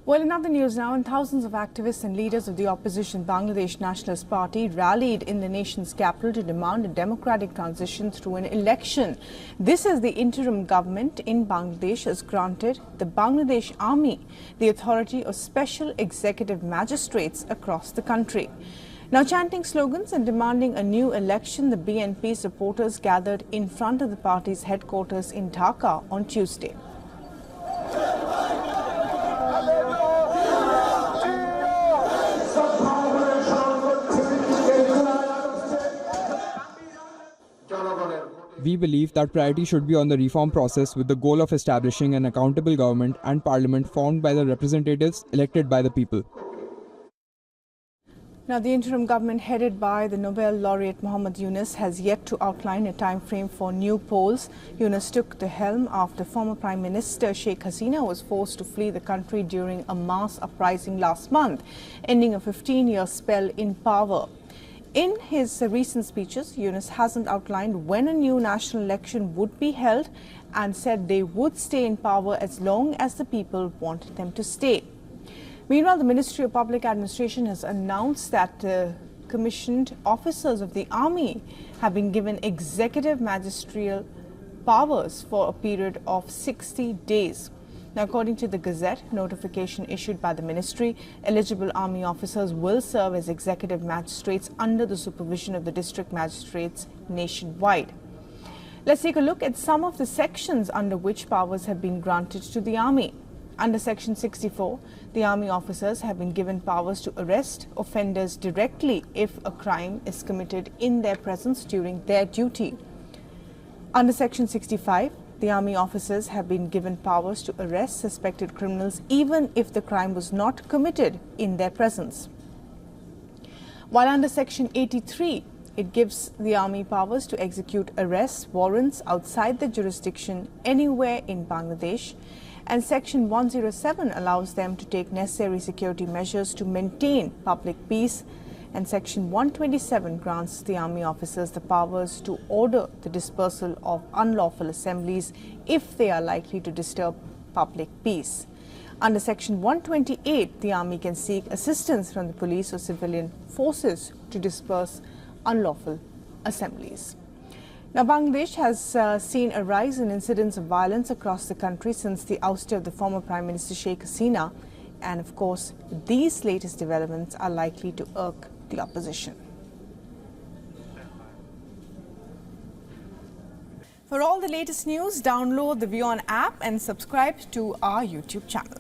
Well, in other news now, and thousands of activists and leaders of the Opposition Bangladesh Nationalist Party rallied in the nation's capital to demand a democratic transition through an election. This as the interim government in Bangladesh has granted the Bangladesh Army the authority of special executive magistrates across the country. Now, chanting slogans and demanding a new election, the BNP supporters gathered in front of the party's headquarters in Dhaka on Tuesday. We believe that priority should be on the reform process with the goal of establishing an accountable government and parliament formed by the representatives elected by the people. Now, the interim government headed by the Nobel laureate Muhammad Yunus has yet to outline a time frame for new polls. Yunus took the helm after former Prime Minister Sheikh Hasina was forced to flee the country during a mass uprising last month, ending a 15-year spell in power. In his recent speeches, Yunus hasn't outlined when a new national election would be held and said they would stay in power as long as the people wanted them to stay. Meanwhile, the Ministry of Public Administration has announced that commissioned officers of the army have been given executive magisterial powers for a period of 60 days. Now, according to the Gazette notification issued by the ministry, eligible army officers will serve as executive magistrates under the supervision of the district magistrates nationwide. Let's take a look at some of the sections under which powers have been granted to the army. Under Section 64, the army officers have been given powers to arrest offenders directly if a crime is committed in their presence during their duty. Under Section 65, the army officers have been given powers to arrest suspected criminals even if the crime was not committed in their presence. While under Section 83, it gives the army powers to execute arrest warrants outside the jurisdiction anywhere in Bangladesh, and Section 107 allows them to take necessary security measures to maintain public peace, and Section 127 grants the army officers the powers to order the dispersal of unlawful assemblies if they are likely to disturb public peace. Under Section 128, the army can seek assistance from the police or civilian forces to disperse unlawful assemblies. Now, Bangladesh has seen a rise in incidents of violence across the country since the ouster of the former Prime Minister Sheikh Hasina. And of course, these latest developments are likely to irk the opposition. For all the latest news, download the WION app and subscribe to our YouTube channel.